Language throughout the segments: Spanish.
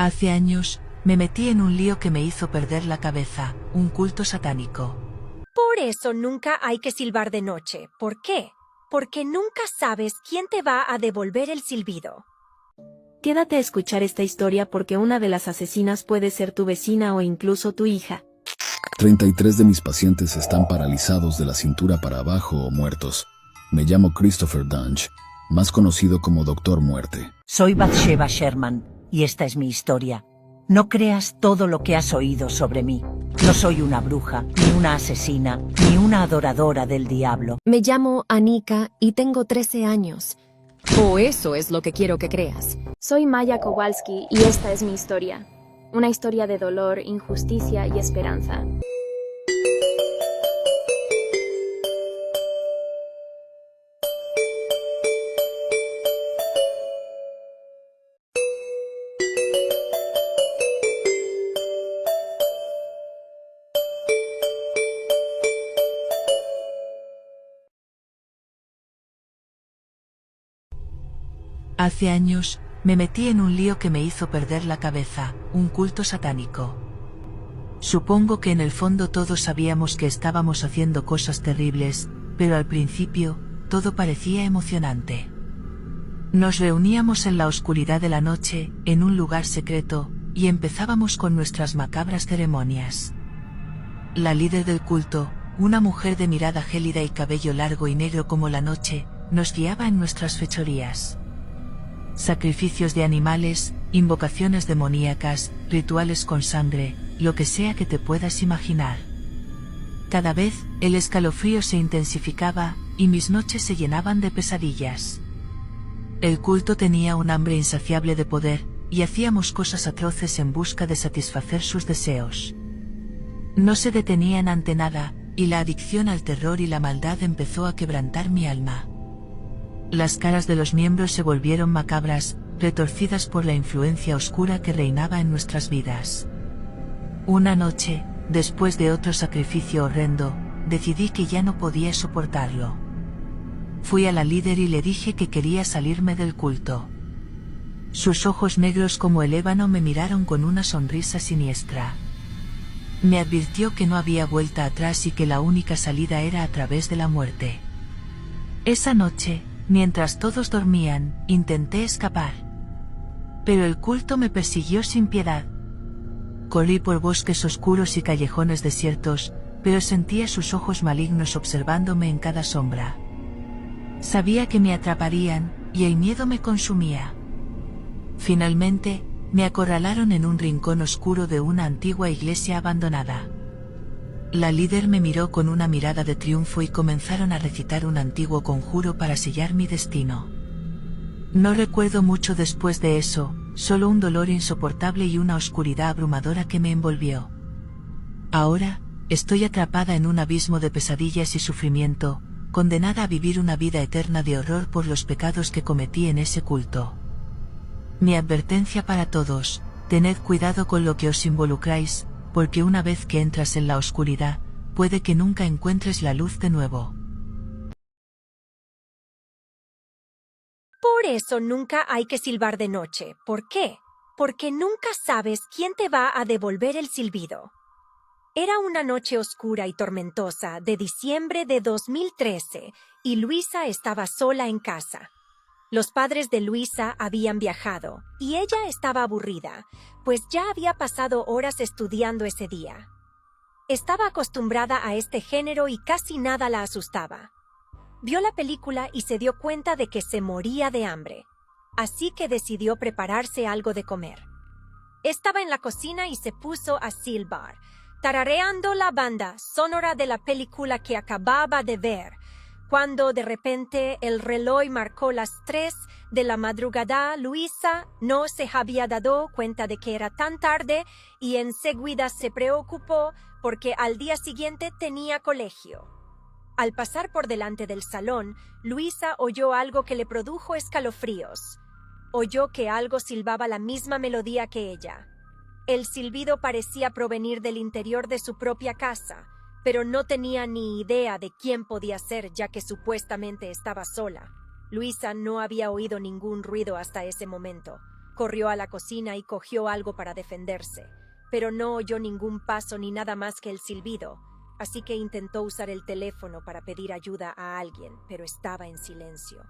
Hace años, me metí en un lío que me hizo perder la cabeza, un culto satánico. Por eso nunca hay que silbar de noche. ¿Por qué? Porque nunca sabes quién te va a devolver el silbido. Quédate a escuchar esta historia porque una de las asesinas puede ser tu vecina o incluso tu hija. 33 de mis pacientes están paralizados de la cintura para abajo o muertos. Me llamo Christopher Dunge, más conocido como Doctor Muerte. Soy Bathsheba Sherman, y esta es mi historia. No creas todo lo que has oído sobre mí. No soy una bruja, ni una asesina, ni una adoradora del diablo. Me llamo Anika y tengo 13 años. O eso es lo que quiero que creas. Soy Maya Kowalski y esta es mi historia. Una historia de dolor, injusticia y esperanza. Hace años, me metí en un lío que me hizo perder la cabeza, un culto satánico. Supongo que en el fondo todos sabíamos que estábamos haciendo cosas terribles, pero al principio, todo parecía emocionante. Nos reuníamos en la oscuridad de la noche, en un lugar secreto, y empezábamos con nuestras macabras ceremonias. La líder del culto, una mujer de mirada gélida y cabello largo y negro como la noche, nos guiaba en nuestras fechorías. Sacrificios de animales, invocaciones demoníacas, rituales con sangre, lo que sea que te puedas imaginar. Cada vez, el escalofrío se intensificaba, y mis noches se llenaban de pesadillas. El culto tenía un hambre insaciable de poder, y hacíamos cosas atroces en busca de satisfacer sus deseos. No se detenían ante nada, y la adicción al terror y la maldad empezó a quebrantar mi alma. Las caras de los miembros se volvieron macabras, retorcidas por la influencia oscura que reinaba en nuestras vidas. Una noche, después de otro sacrificio horrendo, decidí que ya no podía soportarlo. Fui a la líder y le dije que quería salirme del culto. Sus ojos negros como el ébano me miraron con una sonrisa siniestra. Me advirtió que no había vuelta atrás y que la única salida era a través de la muerte. Esa noche, mientras todos dormían, intenté escapar. Pero el culto me persiguió sin piedad. Corrí por bosques oscuros y callejones desiertos, pero sentía sus ojos malignos observándome en cada sombra. Sabía que me atraparían, y el miedo me consumía. Finalmente, me acorralaron en un rincón oscuro de una antigua iglesia abandonada. La líder me miró con una mirada de triunfo y comenzaron a recitar un antiguo conjuro para sellar mi destino. No recuerdo mucho después de eso, solo un dolor insoportable y una oscuridad abrumadora que me envolvió. Ahora, estoy atrapada en un abismo de pesadillas y sufrimiento, condenada a vivir una vida eterna de horror por los pecados que cometí en ese culto. Mi advertencia para todos: tened cuidado con lo que os involucráis, porque una vez que entras en la oscuridad, puede que nunca encuentres la luz de nuevo. Por eso nunca hay que silbar de noche. ¿Por qué? Porque nunca sabes quién te va a devolver el silbido. Era una noche oscura y tormentosa de diciembre de 2013 y Luisa estaba sola en casa. Los padres de Luisa habían viajado y ella estaba aburrida, pues ya había pasado horas estudiando ese día. Estaba acostumbrada a este género y casi nada la asustaba. Vio la película y se dio cuenta de que se moría de hambre, así que decidió prepararse algo de comer. Estaba en la cocina y se puso a silbar, tarareando la banda sonora de la película que acababa de ver, cuando de repente el reloj marcó las 3 de la madrugada. Luisa no se había dado cuenta de que era tan tarde y enseguida se preocupó porque al día siguiente tenía colegio. Al pasar por delante del salón, Luisa oyó algo que le produjo escalofríos. Oyó que algo silbaba la misma melodía que ella. El silbido parecía provenir del interior de su propia casa, pero no tenía ni idea de quién podía ser, ya que supuestamente estaba sola. Luisa no había oído ningún ruido hasta ese momento. Corrió a la cocina y cogió algo para defenderse, pero no oyó ningún paso ni nada más que el silbido, así que intentó usar el teléfono para pedir ayuda a alguien, pero estaba en silencio.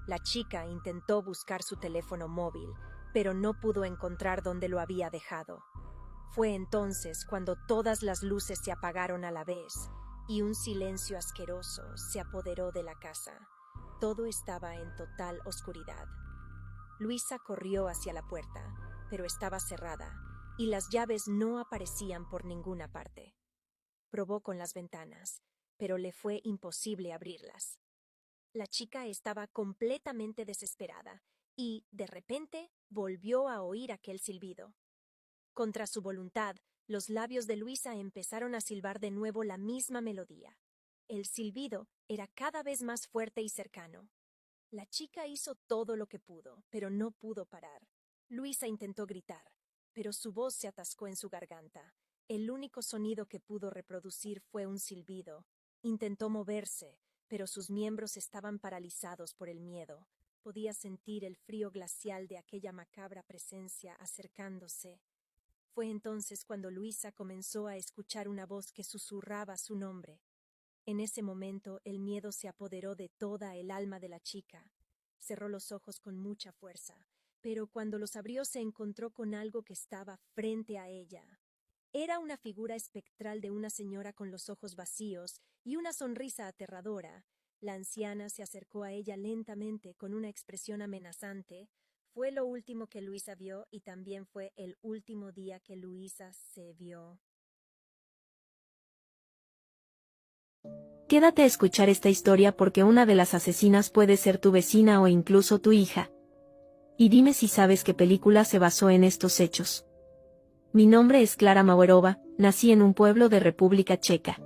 La chica intentó buscar su teléfono móvil, pero no pudo encontrar dónde lo había dejado. Fue entonces cuando todas las luces se apagaron a la vez y un silencio asqueroso se apoderó de la casa. Todo estaba en total oscuridad. Luisa corrió hacia la puerta, pero estaba cerrada y las llaves no aparecían por ninguna parte. Probó con las ventanas, pero le fue imposible abrirlas. La chica estaba completamente desesperada y, de repente, volvió a oír aquel silbido. Contra su voluntad, los labios de Luisa empezaron a silbar de nuevo la misma melodía. El silbido era cada vez más fuerte y cercano. La chica hizo todo lo que pudo, pero no pudo parar. Luisa intentó gritar, pero su voz se atascó en su garganta. El único sonido que pudo reproducir fue un silbido. Intentó moverse, pero sus miembros estaban paralizados por el miedo. Podía sentir el frío glacial de aquella macabra presencia acercándose. Fue entonces cuando Luisa comenzó a escuchar una voz que susurraba su nombre. En ese momento el miedo se apoderó de toda el alma de la chica. Cerró los ojos con mucha fuerza, pero cuando los abrió se encontró con algo que estaba frente a ella. Era una figura espectral de una señora con los ojos vacíos y una sonrisa aterradora. La anciana se acercó a ella lentamente con una expresión amenazante. Fue lo último que Luisa vio y también fue el último día que Luisa se vio. Quédate a escuchar esta historia porque una de las asesinas puede ser tu vecina o incluso tu hija. Y dime si sabes qué película se basó en estos hechos. Mi nombre es Klara Mauerova, nací en un pueblo de República Checa.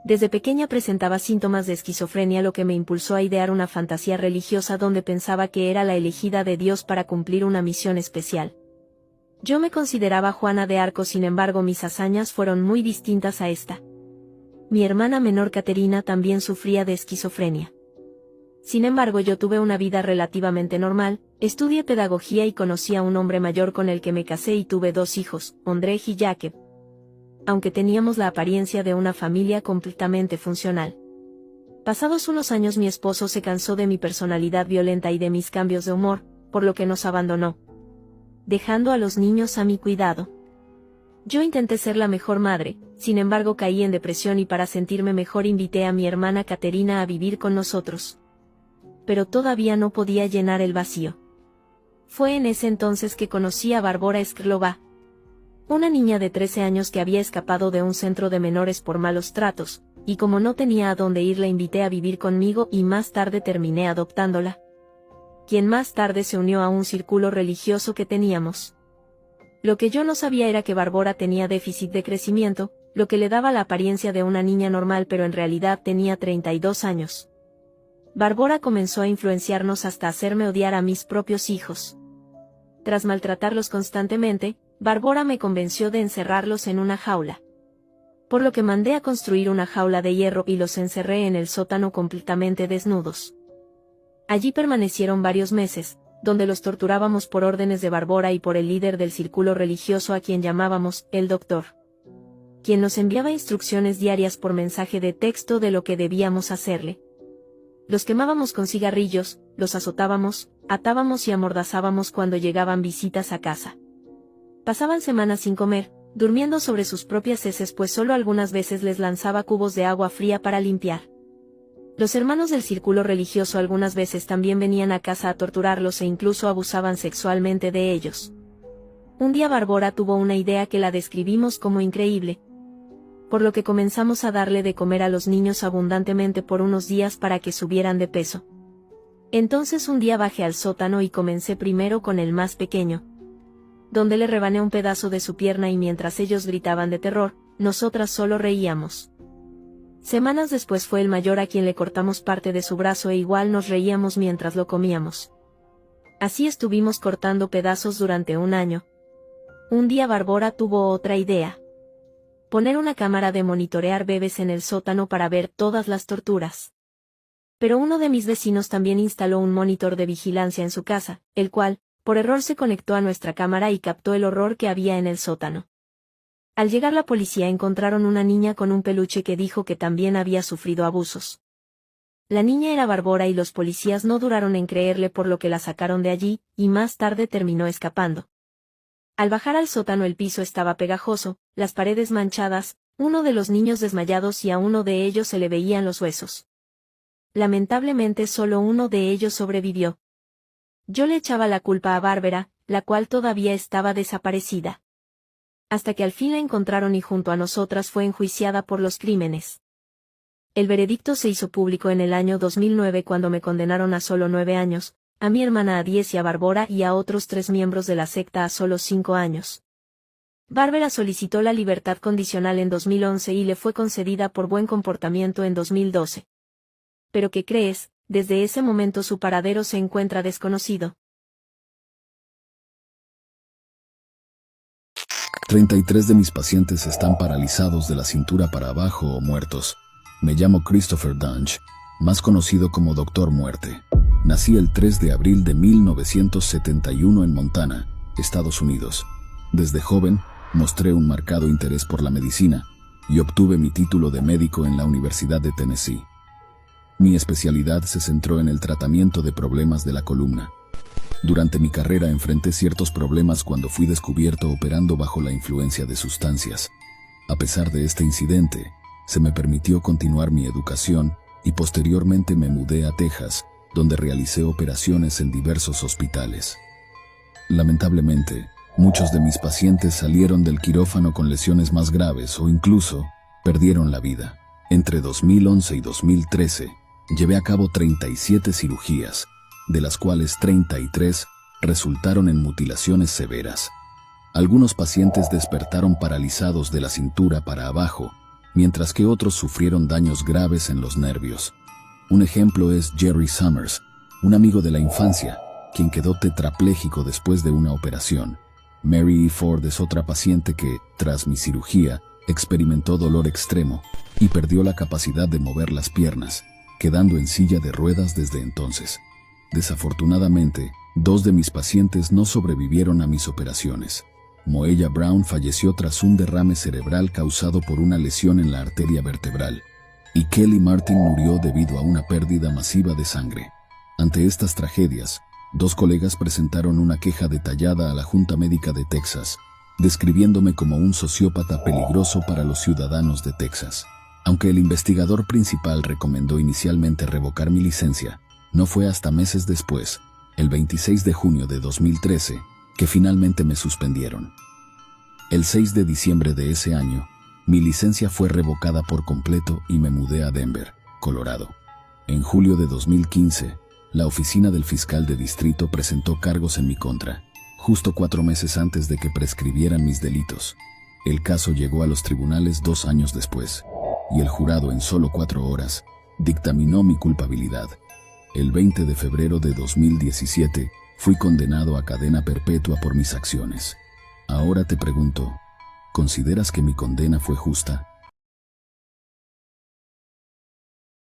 Desde pequeña presentaba síntomas de esquizofrenia, lo que me impulsó a idear una fantasía religiosa donde pensaba que era la elegida de Dios para cumplir una misión especial. Yo me consideraba Juana de Arco, sin embargo mis hazañas fueron muy distintas a esta. Mi hermana menor Caterina también sufría de esquizofrenia. Sin embargo, yo tuve una vida relativamente normal, estudié pedagogía y conocí a un hombre mayor con el que me casé y tuve 2 hijos, Ondrej y Jakub. Aunque teníamos la apariencia de una familia completamente funcional. Pasados unos años mi esposo se cansó de mi personalidad violenta y de mis cambios de humor, por lo que nos abandonó, dejando a los niños a mi cuidado. Yo intenté ser la mejor madre, sin embargo caí en depresión y para sentirme mejor invité a mi hermana Caterina a vivir con nosotros. Pero todavía no podía llenar el vacío. Fue en ese entonces que conocí a Barbora Skrlova, una niña de 13 años que había escapado de un centro de menores por malos tratos, y como no tenía a dónde ir la invité a vivir conmigo y más tarde terminé adoptándola. Quien más tarde se unió a un círculo religioso que teníamos. Lo que yo no sabía era que Barbora tenía déficit de crecimiento, lo que le daba la apariencia de una niña normal, pero en realidad tenía 32 años. Barbora comenzó a influenciarnos hasta hacerme odiar a mis propios hijos. Tras maltratarlos constantemente, Barbora me convenció de encerrarlos en una jaula. Por lo que mandé a construir una jaula de hierro y los encerré en el sótano completamente desnudos. Allí permanecieron varios meses, donde los torturábamos por órdenes de Barbora y por el líder del círculo religioso a quien llamábamos el doctor, quien nos enviaba instrucciones diarias por mensaje de texto de lo que debíamos hacerle. Los quemábamos con cigarrillos, los azotábamos, atábamos y amordazábamos cuando llegaban visitas a casa. Pasaban semanas sin comer, durmiendo sobre sus propias heces, pues solo algunas veces les lanzaba cubos de agua fría para limpiar. Los hermanos del círculo religioso algunas veces también venían a casa a torturarlos e incluso abusaban sexualmente de ellos. Un día Barbora tuvo una idea que la describimos como increíble, por lo que comenzamos a darle de comer a los niños abundantemente por unos días para que subieran de peso. Entonces un día bajé al sótano y comencé primero con el más pequeño, donde le rebané un pedazo de su pierna y mientras ellos gritaban de terror, nosotras solo reíamos. Semanas después fue el mayor a quien le cortamos parte de su brazo e igual nos reíamos mientras lo comíamos. Así estuvimos cortando pedazos durante un año. Un día Barbora tuvo otra idea. Poner una cámara de monitorear bebés en el sótano para ver todas las torturas. Pero uno de mis vecinos también instaló un monitor de vigilancia en su casa, el cual, Por error se conectó a nuestra cámara y captó el horror que había en el sótano. Al llegar la policía encontraron una niña con un peluche que dijo que también había sufrido abusos. La niña era Bárbara y los policías no duraron en creerle, por lo que la sacaron de allí, y más tarde terminó escapando. Al bajar al sótano el piso estaba pegajoso, las paredes manchadas, uno de los niños desmayados y a uno de ellos se le veían los huesos. Lamentablemente solo uno de ellos sobrevivió. Yo le echaba la culpa a Bárbara, la cual todavía estaba desaparecida. Hasta que al fin la encontraron y junto a nosotras fue enjuiciada por los crímenes. El veredicto se hizo público en el año 2009 cuando me condenaron a solo 9 años, a mi hermana a 10 y a Bárbara y a otros 3 miembros de la secta a solo 5 años. Bárbara solicitó la libertad condicional en 2011 y le fue concedida por buen comportamiento en 2012. ¿Pero qué crees? Desde ese momento su paradero se encuentra desconocido. 33 de mis pacientes están paralizados de la cintura para abajo o muertos. Me llamo Christopher Dunge, más conocido como Doctor Muerte. Nací el 3 de abril de 1971 en Montana, Estados Unidos. Desde joven, mostré un marcado interés por la medicina y obtuve mi título de médico en la Universidad de Tennessee. Mi especialidad se centró en el tratamiento de problemas de la columna. Durante mi carrera enfrenté ciertos problemas cuando fui descubierto operando bajo la influencia de sustancias. A pesar de este incidente, se me permitió continuar mi educación y posteriormente me mudé a Texas, donde realicé operaciones en diversos hospitales. Lamentablemente, muchos de mis pacientes salieron del quirófano con lesiones más graves o incluso perdieron la vida. Entre 2011 y 2013, llevé a cabo 37 cirugías, de las cuales 33 resultaron en mutilaciones severas. Algunos pacientes despertaron paralizados de la cintura para abajo, mientras que otros sufrieron daños graves en los nervios. Un ejemplo es Jerry Summers, un amigo de la infancia, quien quedó tetrapléjico después de una operación. Mary E. Ford es otra paciente que, tras mi cirugía, experimentó dolor extremo y perdió la capacidad de mover las piernas, quedando en silla de ruedas desde entonces. Desafortunadamente, 2 de mis pacientes no sobrevivieron a mis operaciones. Moella Brown falleció tras un derrame cerebral causado por una lesión en la arteria vertebral, y Kelly Martin murió debido a una pérdida masiva de sangre. Ante estas tragedias, 2 colegas presentaron una queja detallada a la Junta Médica de Texas, describiéndome como un sociópata peligroso para los ciudadanos de Texas. Aunque el investigador principal recomendó inicialmente revocar mi licencia, no fue hasta meses después, el 26 de junio de 2013, que finalmente me suspendieron. El 6 de diciembre de ese año, mi licencia fue revocada por completo y me mudé a Denver, Colorado. En julio de 2015, la oficina del fiscal de distrito presentó cargos en mi contra, justo 4 meses antes de que prescribieran mis delitos. El caso llegó a los tribunales 2 años después, y el jurado en solo 4 horas dictaminó mi culpabilidad. El 20 de febrero de 2017, fui condenado a cadena perpetua por mis acciones. Ahora te pregunto, ¿consideras que mi condena fue justa?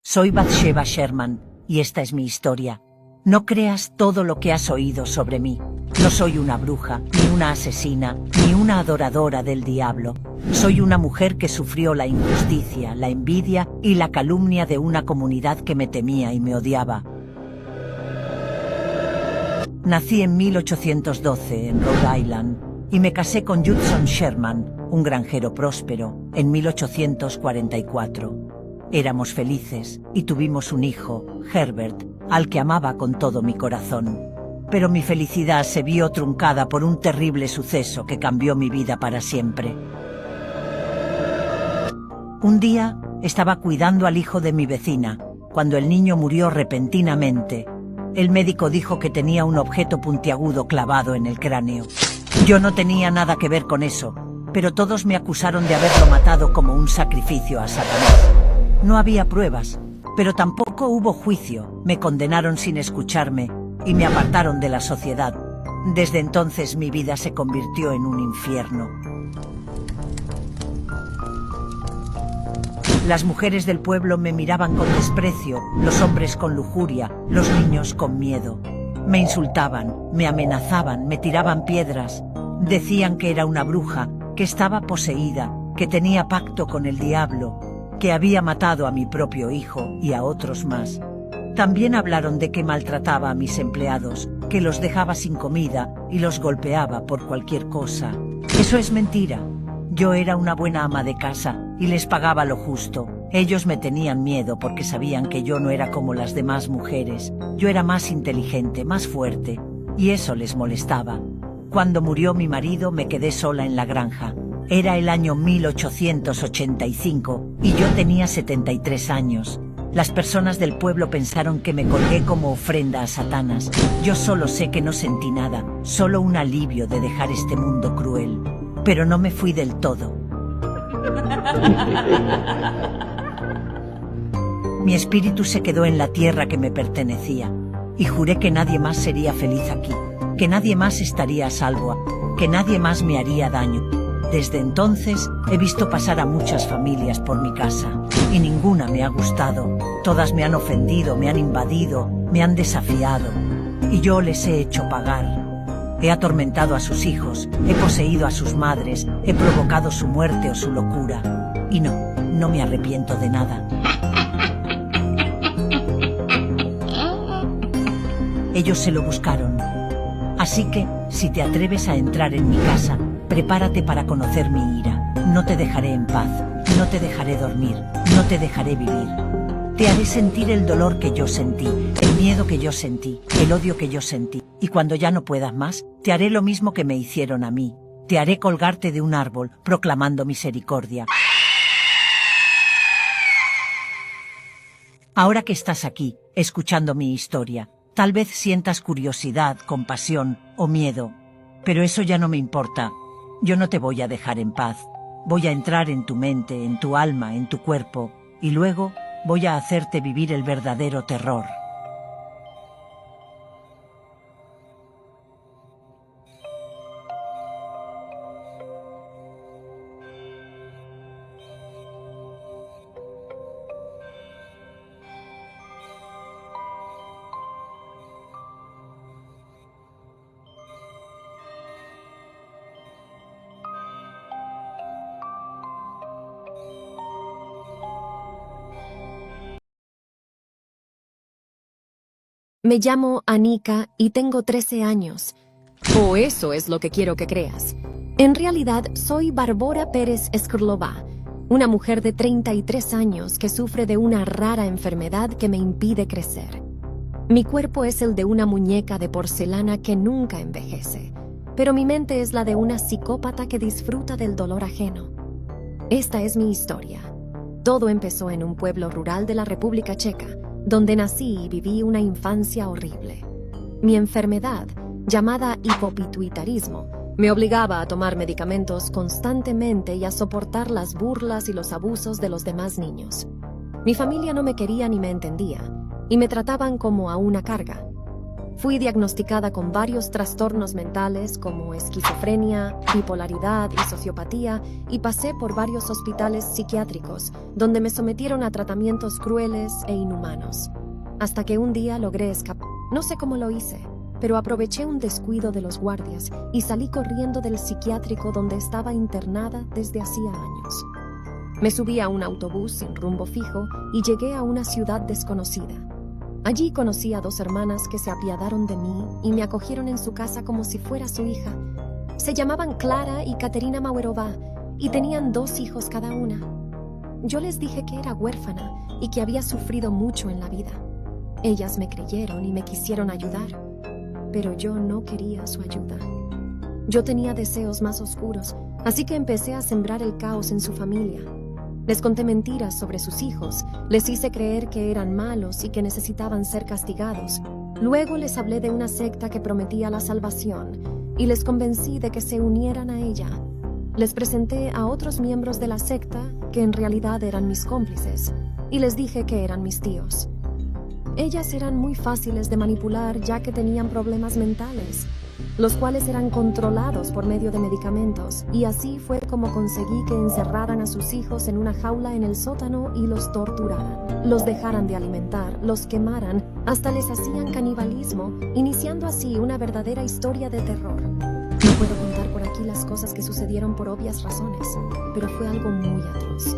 Soy Bathsheba Sherman, y esta es mi historia. No creas todo lo que has oído sobre mí. No soy una bruja, ni una asesina, ni una adoradora del diablo. Soy una mujer que sufrió la injusticia, la envidia y la calumnia de una comunidad que me temía y me odiaba. Nací en 1812 en Rhode Island y me casé con Judson Sherman, un granjero próspero, en 1844. Éramos felices y tuvimos un hijo, Herbert, al que amaba con todo mi corazón. Pero mi felicidad se vio truncada por un terrible suceso que cambió mi vida para siempre. Un día estaba cuidando al hijo de mi vecina, cuando el niño murió repentinamente. El médico dijo que tenía un objeto puntiagudo clavado en el cráneo. Yo no tenía nada que ver con eso, pero todos me acusaron de haberlo matado como un sacrificio a Satanás. No había pruebas, pero tampoco hubo juicio. Me condenaron sin escucharme y me apartaron de la sociedad. Desde entonces mi vida se convirtió en un infierno. Las mujeres del pueblo me miraban con desprecio, los hombres con lujuria, los niños con miedo. Me insultaban, me amenazaban, me tiraban piedras. Decían que era una bruja, que estaba poseída, que tenía pacto con el diablo, que había matado a mi propio hijo y a otros más. También hablaron de que maltrataba a mis empleados, que los dejaba sin comida y los golpeaba por cualquier cosa. Eso es mentira. Yo era una buena ama de casa y les pagaba lo justo. Ellos me tenían miedo porque sabían que yo no era como las demás mujeres. Yo era más inteligente, más fuerte, y eso les molestaba. Cuando murió mi marido me quedé sola en la granja. Era el año 1885 y yo tenía 73 años. Las personas del pueblo pensaron que me colgué como ofrenda a Satanás. Yo solo sé que no sentí nada, solo un alivio de dejar este mundo cruel. Pero no me fui del todo. Mi espíritu se quedó en la tierra que me pertenecía, y juré que nadie más sería feliz aquí, que nadie más estaría a salvo, que nadie más me haría daño. Desde entonces he visto pasar a muchas familias por mi casa, y ninguna me ha gustado. Todas me han ofendido, me han invadido, me han desafiado, y yo les he hecho pagar. He atormentado a sus hijos, he poseído a sus madres, he provocado su muerte o su locura. Y no me arrepiento de nada. Ellos se lo buscaron. Así que, si te atreves a entrar en mi casa, prepárate para conocer mi ira. No te dejaré en paz, no te dejaré dormir, no te dejaré vivir. Te haré sentir el dolor que yo sentí, el miedo que yo sentí, el odio que yo sentí. Y cuando ya no puedas más, te haré lo mismo que me hicieron a mí. Te haré colgarte de un árbol, proclamando misericordia. Ahora que estás aquí, escuchando mi historia, tal vez sientas curiosidad, compasión o miedo. Pero eso ya no me importa. Yo no te voy a dejar en paz. Voy a entrar en tu mente, en tu alma, en tu cuerpo, y luego voy a hacerte vivir el verdadero terror. Me llamo Anika y tengo 13 años. O eso es lo que quiero que creas. En realidad, soy Barbora Pérez Eskrlova, una mujer de 33 años que sufre de una rara enfermedad que me impide crecer. Mi cuerpo es el de una muñeca de porcelana que nunca envejece, pero mi mente es la de una psicópata que disfruta del dolor ajeno. Esta es mi historia. Todo empezó en un pueblo rural de la República Checa, donde nací y viví una infancia horrible. Mi enfermedad, llamada hipopituitarismo, me obligaba a tomar medicamentos constantemente y a soportar las burlas y los abusos de los demás niños. Mi familia no me quería ni me entendía, y me trataban como a una carga. Fui diagnosticada con varios trastornos mentales como esquizofrenia, bipolaridad y sociopatía, y pasé por varios hospitales psiquiátricos, donde me sometieron a tratamientos crueles e inhumanos. Hasta que un día logré escapar. No sé cómo lo hice, pero aproveché un descuido de los guardias y salí corriendo del psiquiátrico donde estaba internada desde hacía años. Me subí a un autobús sin rumbo fijo y llegué a una ciudad desconocida. Allí conocí a 2 hermanas que se apiadaron de mí y me acogieron en su casa como si fuera su hija. Se llamaban Clara y Katerina Mauerova y tenían 2 hijos cada una. Yo les dije que era huérfana y que había sufrido mucho en la vida. Ellas me creyeron y me quisieron ayudar, pero yo no quería su ayuda. Yo tenía deseos más oscuros, así que empecé a sembrar el caos en su familia. Les conté mentiras sobre sus hijos, les hice creer que eran malos y que necesitaban ser castigados. Luego les hablé de una secta que prometía la salvación y les convencí de que se unieran a ella. Les presenté a otros miembros de la secta, que en realidad eran mis cómplices, y les dije que eran mis tíos. Ellas eran muy fáciles de manipular ya que tenían problemas mentales. los cuales eran controlados por medio de medicamentos, y así fue como conseguí que encerraran a sus hijos en una jaula en el sótano y los torturaran, los dejaran de alimentar, los quemaran, hasta les hacían canibalismo, iniciando así una verdadera historia de terror. No puedo contar por aquí las cosas que sucedieron por obvias razones, pero fue algo muy atroz.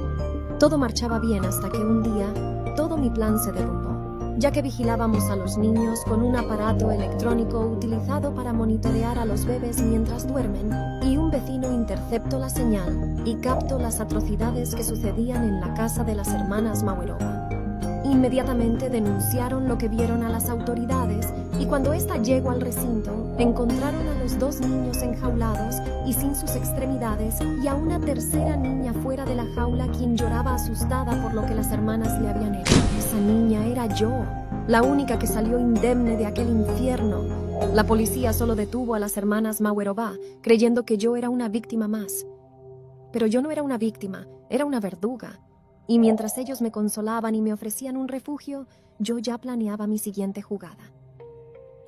Todo marchaba bien hasta que un día todo mi plan se derrumbó, ya que vigilábamos a los niños con un aparato electrónico utilizado para monitorear a los bebés mientras duermen, y un vecino interceptó la señal y captó las atrocidades que sucedían en la casa de las hermanas Mawerova. Inmediatamente denunciaron lo que vieron a las autoridades, y cuando ésta llegó al recinto, encontraron a los 2 niños enjaulados y sin sus extremidades, y a una tercera niña fuera de la jaula quien lloraba asustada por lo que las hermanas le habían hecho. Esa niña era yo, la única que salió indemne de aquel infierno. La policía solo detuvo a las hermanas Mawerova, creyendo que yo era una víctima más. Pero yo no era una víctima, era una verduga. Y mientras ellos me consolaban y me ofrecían un refugio, yo ya planeaba mi siguiente jugada.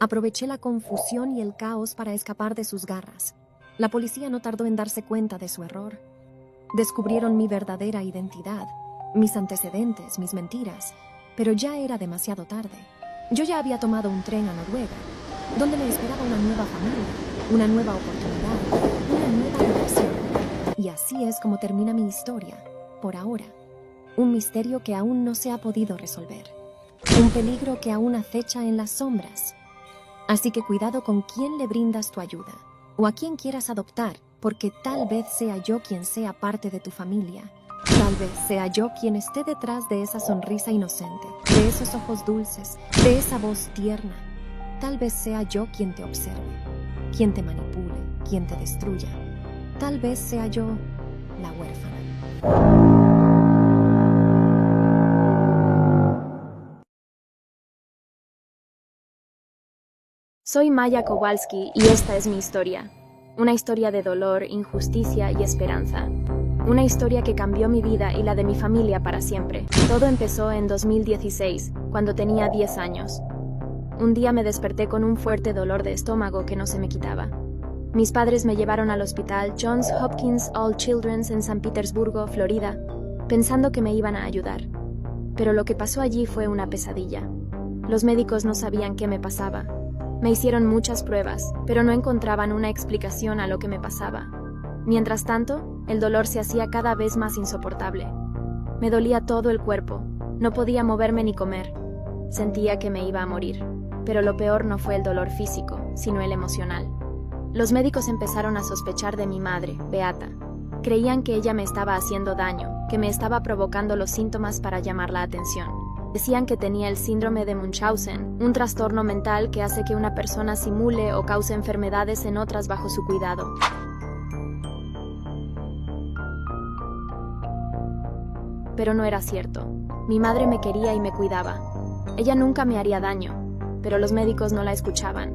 Aproveché la confusión y el caos para escapar de sus garras. La policía no tardó en darse cuenta de su error. Descubrieron mi verdadera identidad, mis antecedentes, mis mentiras, pero ya era demasiado tarde. Yo ya había tomado un tren a Noruega, donde me esperaba una nueva familia, una nueva oportunidad, una nueva diversión. Y así es como termina mi historia, por ahora. Un misterio que aún no se ha podido resolver. Un peligro que aún acecha en las sombras. Así que cuidado con quién le brindas tu ayuda, o a quién quieras adoptar, porque tal vez sea yo quien sea parte de tu familia. Tal vez sea yo quien esté detrás de esa sonrisa inocente, de esos ojos dulces, de esa voz tierna. Tal vez sea yo quien te observe, quien te manipule, quien te destruya. Tal vez sea yo la huérfana. Soy Maya Kowalski y esta es mi historia. Una historia de dolor, injusticia y esperanza. Una historia que cambió mi vida y la de mi familia para siempre. Todo empezó en 2016, cuando tenía 10 años. Un día me desperté con un fuerte dolor de estómago que no se me quitaba. Mis padres me llevaron al hospital Johns Hopkins All Children's en San Petersburgo, Florida, pensando que me iban a ayudar. Pero lo que pasó allí fue una pesadilla. Los médicos no sabían qué me pasaba. Me hicieron muchas pruebas, pero no encontraban una explicación a lo que me pasaba. Mientras tanto, el dolor se hacía cada vez más insoportable. Me dolía todo el cuerpo, no podía moverme ni comer. Sentía que me iba a morir, pero lo peor no fue el dolor físico, sino el emocional. Los médicos empezaron a sospechar de mi madre, Beata. Creían que ella me estaba haciendo daño, que me estaba provocando los síntomas para llamar la atención. Decían que tenía el síndrome de Munchausen, un trastorno mental que hace que una persona simule o cause enfermedades en otras bajo su cuidado. Pero no era cierto. Mi madre me quería y me cuidaba. Ella nunca me haría daño, pero los médicos no la escuchaban.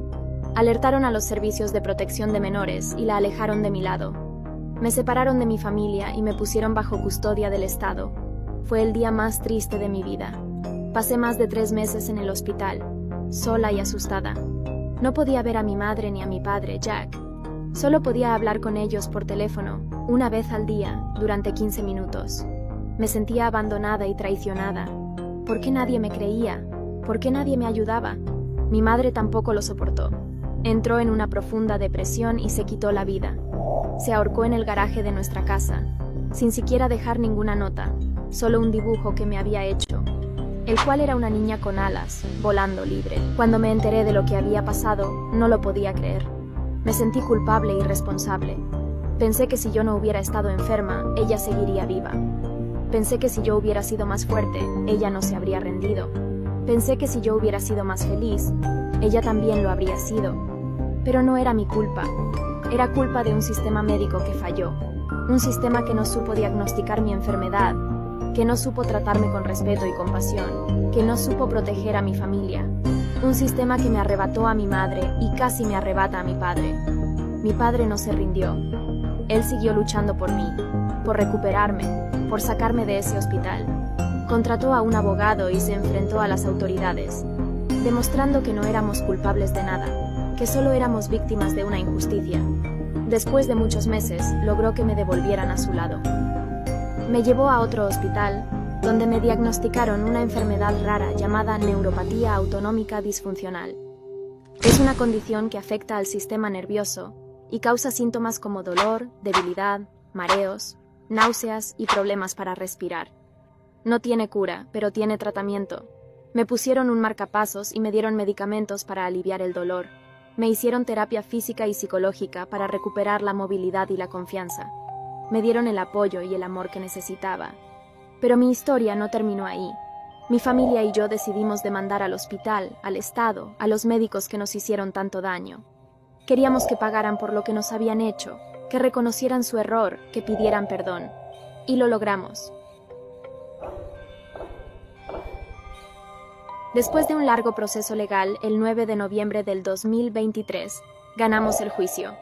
Alertaron a los servicios de protección de menores y la alejaron de mi lado. Me separaron de mi familia y me pusieron bajo custodia del Estado. Fue el día más triste de mi vida. Pasé más de 3 meses en el hospital, sola y asustada. No podía ver a mi madre ni a mi padre, Jack. Solo podía hablar con ellos por teléfono, una vez al día, durante 15 minutos. Me sentía abandonada y traicionada. ¿Por qué nadie me creía? ¿Por qué nadie me ayudaba? Mi madre tampoco lo soportó. Entró en una profunda depresión y se quitó la vida. Se ahorcó en el garaje de nuestra casa, sin siquiera dejar ninguna nota, solo un dibujo que me había hecho, el cual era una niña con alas, volando libre. Cuando me enteré de lo que había pasado, no lo podía creer. Me sentí culpable y responsable. Pensé que si yo no hubiera estado enferma, ella seguiría viva. Pensé que si yo hubiera sido más fuerte, ella no se habría rendido. Pensé que si yo hubiera sido más feliz, ella también lo habría sido. Pero no era mi culpa. Era culpa de un sistema médico que falló. Un sistema que no supo diagnosticar mi enfermedad, que no supo tratarme con respeto y compasión, que no supo proteger a mi familia. Un sistema que me arrebató a mi madre y casi me arrebata a mi padre. Mi padre no se rindió. Él siguió luchando por mí, por recuperarme, por sacarme de ese hospital. Contrató a un abogado y se enfrentó a las autoridades, demostrando que no éramos culpables de nada. que solo éramos víctimas de una injusticia. Después de muchos meses, logró que me devolvieran a su lado. Me llevó a otro hospital, donde me diagnosticaron una enfermedad rara llamada neuropatía autonómica disfuncional. Es una condición que afecta al sistema nervioso y causa síntomas como dolor, debilidad, mareos, náuseas y problemas para respirar. No tiene cura, pero tiene tratamiento. Me pusieron un marcapasos y me dieron medicamentos para aliviar el dolor. Me hicieron terapia física y psicológica para recuperar la movilidad y la confianza. Me dieron el apoyo y el amor que necesitaba. Pero mi historia no terminó ahí. Mi familia y yo decidimos demandar al hospital, al Estado, a los médicos que nos hicieron tanto daño. Queríamos que pagaran por lo que nos habían hecho, que reconocieran su error, que pidieran perdón. Y lo logramos. Después de un largo proceso legal, el 9 de noviembre del 2023, ganamos el juicio.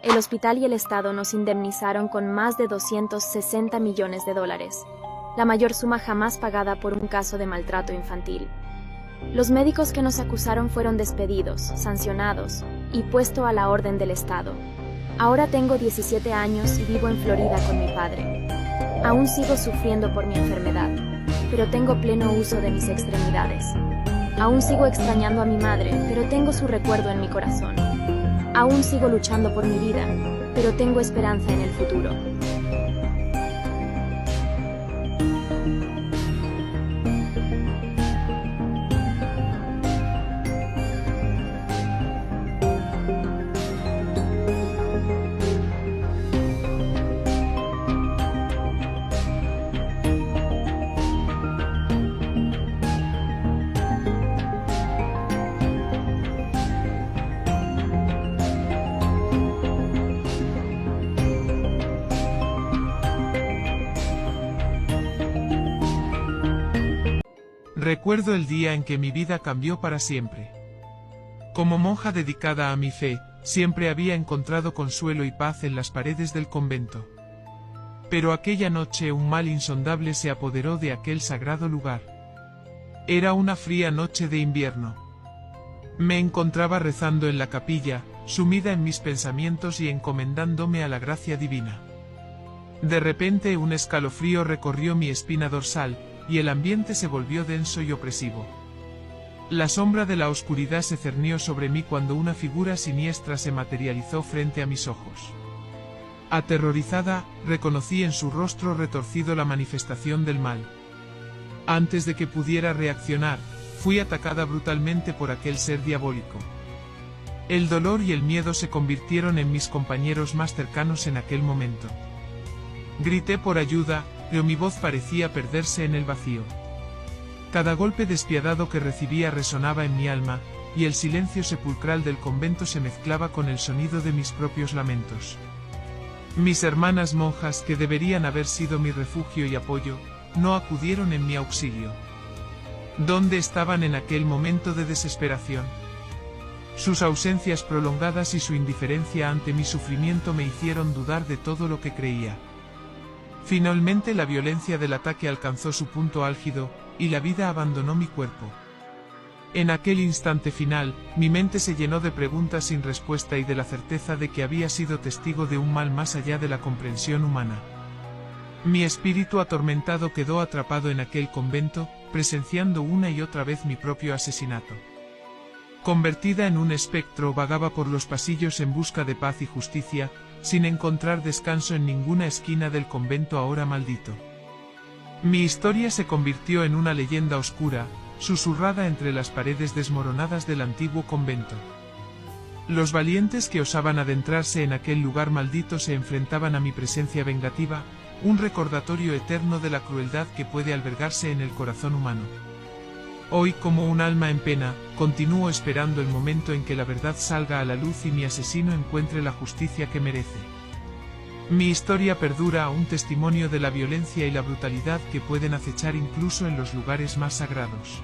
El hospital y el Estado nos indemnizaron con más de $260 millones, la mayor suma jamás pagada por un caso de maltrato infantil. Los médicos que nos acusaron fueron despedidos, sancionados y puesto a la orden del Estado. Ahora tengo 17 años y vivo en Florida con mi padre. Aún sigo sufriendo por mi enfermedad, pero tengo pleno uso de mis extremidades. Aún sigo extrañando a mi madre, pero tengo su recuerdo en mi corazón. Aún sigo luchando por mi vida, pero tengo esperanza en el futuro. Recuerdo el día en que mi vida cambió para siempre. Como monja dedicada a mi fe, siempre había encontrado consuelo y paz en las paredes del convento. Pero aquella noche un mal insondable se apoderó de aquel sagrado lugar. Era una fría noche de invierno. Me encontraba rezando en la capilla, sumida en mis pensamientos y encomendándome a la gracia divina. De repente un escalofrío recorrió mi espina dorsal, y el ambiente se volvió denso y opresivo. La sombra de la oscuridad se cernió sobre mí cuando una figura siniestra se materializó frente a mis ojos. Aterrorizada, reconocí en su rostro retorcido la manifestación del mal. Antes de que pudiera reaccionar, fui atacada brutalmente por aquel ser diabólico. El dolor y el miedo se convirtieron en mis compañeros más cercanos en aquel momento. Grité por ayuda, pero mi voz parecía perderse en el vacío. Cada golpe despiadado que recibía resonaba en mi alma, y el silencio sepulcral del convento se mezclaba con el sonido de mis propios lamentos. Mis hermanas monjas, que deberían haber sido mi refugio y apoyo, no acudieron en mi auxilio. ¿Dónde estaban en aquel momento de desesperación? Sus ausencias prolongadas y su indiferencia ante mi sufrimiento me hicieron dudar de todo lo que creía. Finalmente la violencia del ataque alcanzó su punto álgido, y la vida abandonó mi cuerpo. En aquel instante final, mi mente se llenó de preguntas sin respuesta y de la certeza de que había sido testigo de un mal más allá de la comprensión humana. Mi espíritu atormentado quedó atrapado en aquel convento, presenciando una y otra vez mi propio asesinato. Convertida en un espectro, vagaba por los pasillos en busca de paz y justicia, sin encontrar descanso en ninguna esquina del convento ahora maldito. Mi historia se convirtió en una leyenda oscura, susurrada entre las paredes desmoronadas del antiguo convento. Los valientes que osaban adentrarse en aquel lugar maldito se enfrentaban a mi presencia vengativa, un recordatorio eterno de la crueldad que puede albergarse en el corazón humano. Hoy, como un alma en pena, continúo esperando el momento en que la verdad salga a la luz y mi asesino encuentre la justicia que merece. Mi historia perdura, un testimonio de la violencia y la brutalidad que pueden acechar incluso en los lugares más sagrados.